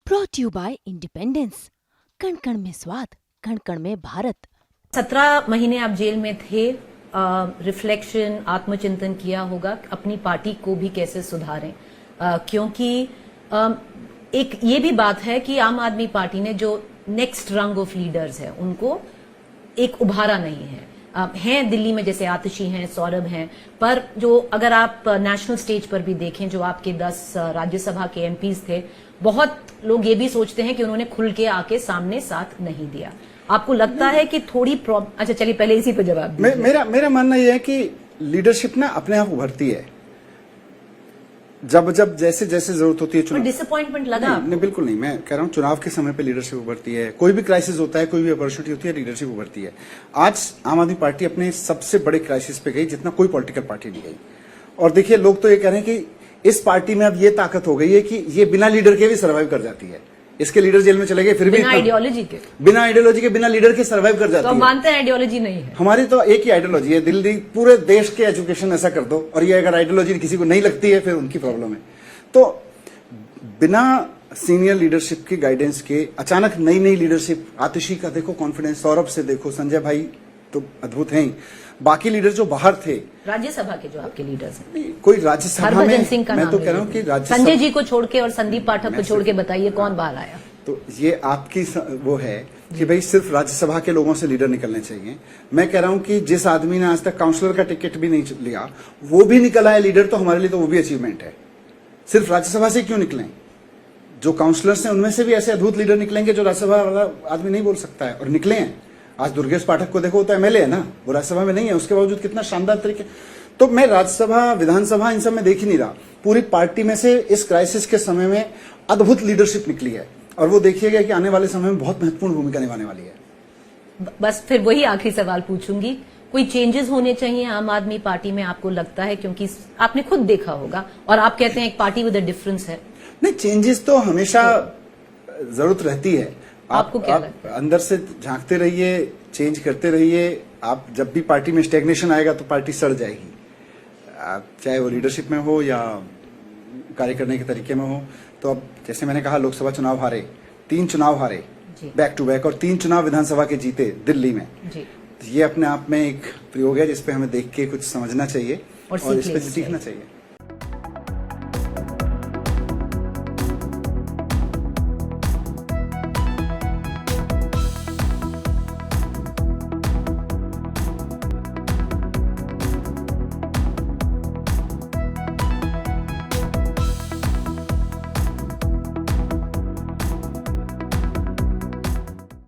Brought you bye independence. कण कण में स्वाद, कण कण में भारत। 17 महीने आप जेल में थे। रिफ्लेक्शन, आत्मचिंतन किया होगा अपनी पार्टी को भी कैसे सुधारें, क्योंकि एक ये भी बात है कि आम आदमी पार्टी ने जो नेक्स्ट रंग ऑफ लीडर्स है उनको एक उभारा नहीं है। हैं दिल्ली में जैसे आतिशी हैं, सौरभ हैं, पर जो अगर आप नेशनल स्टेज पर भी देखें, जो आपके 10 राज्यसभा के एमपीज थे, बहुत लोग ये भी सोचते हैं कि उन्होंने खुल के आके सामने साथ नहीं दिया। आपको लगता है कि थोड़ी अच्छा चलिए पहले इसी पे जवाब दीजिए। मेरा मानना यह है कि लीडरशिप ना अपने आप उभरती है जब जैसे जैसे जरूरत होती है। चुनाव डिसअपॉइंटमेंट लगा? नहीं, बिल्कुल नहीं। मैं कह रहा हूँ चुनाव के समय पे लीडरशिप उभरती है। कोई भी क्राइसिस होता है, कोई भी अपॉर्चुनिटी होती है, लीडरशिप उभरती है। आज आम आदमी पार्टी अपने सबसे बड़े क्राइसिस पे गई जितना कोई पॉलिटिकल पार्टी नहीं गई। और देखिए, लोग तो ये कह रहे हैं कि इस पार्टी में अब ये ताकत हो गई है कि ये बिना लीडर के भी सर्वाइव कर जाती है। इसके लीडर जेल में चले गए, फिर भी बिना आइडियोलॉजी के बिना लीडर के सर्वाइव कर जाती है। तो मानते हैं आइडियोलॉजी नहीं है। हमारी तो एक ही आइडियोलॉजी है, दिल्ली पूरे देश के एजुकेशन ऐसा कर दो। और ये अगर आइडियोलॉजी किसी को नहीं लगती है, फिर उनकी प्रॉब्लम है। तो बिना सीनियर लीडरशिप की गाइडेंस के अचानक नई लीडरशिप, आतिशी का देखो कॉन्फिडेंस, सौरभ से देखो, संजय भाई तो अद्भुत हैं ही। बाकी लीडर जो बाहर थे, राज्यसभा के जो आपके लीडर्स हैं, कोई राज्यसभा में, मैं तो कह रहा हूं कि संजय जी को छोड़ के और संदीप पाठक को छोड़ के बताइए कौन बाहर आया। तो ये आपकी वो है कि भाई सिर्फ राज्यसभा के लोगों से लीडर निकलने चाहिए। मैं कह रहा हूं कि जिस आदमी ने आज तक काउंसलर का टिकट भी नहीं लिया, वो भी निकला है लीडर, तो हमारे लिए तो वो भी अचीवमेंट है। सिर्फ राज्यसभा से क्यों निकले? जो काउंसलर्स हैं उनमें से भी ऐसे अद्भुत लीडर निकलेंगे जो राज्यसभा वाला आदमी नहीं बोल सकता है, और निकले हैं। आज दुर्गेश पाठक को देखो, तो एमएलए है ना, वो राज्यसभा में नहीं है, उसके बावजूद कितना शानदार तरीके। तो मैं राज्यसभा, विधानसभा, इन सब में देख ही नहीं रहा। पूरी पार्टी में से इस क्राइसिस के समय में अद्भुत लीडरशिप निकली है, और वो देखिएगा कि आने वाले समय में बहुत महत्वपूर्ण भूमिका निभाने वाली है। बस फिर वही आखिरी सवाल पूछूंगी, कोई चेंजेस होने चाहिए आम आदमी पार्टी में, आपको लगता है? क्योंकि आपने खुद देखा होगा और आप कहते हैं एक पार्टी विद अ डिफरेंस है। नहीं, चेंजेस तो हमेशा जरूरत रहती है। आपको क्या लगता है? अंदर से झांकते रहिए, चेंज करते रहिए। आप जब भी पार्टी में स्टेग्नेशन आएगा तो पार्टी सड़ जाएगी, चाहे वो लीडरशिप में हो या कार्य करने के तरीके में हो। तो अब जैसे मैंने कहा, लोकसभा चुनाव हारे, 3 चुनाव हारे बैक टू बैक, और 3 चुनाव विधानसभा के जीते दिल्ली में। ये अपने आप में एक प्रयोग है जिसपे हमें देख के कुछ समझना चाहिए और इस पे सीखना चाहिए।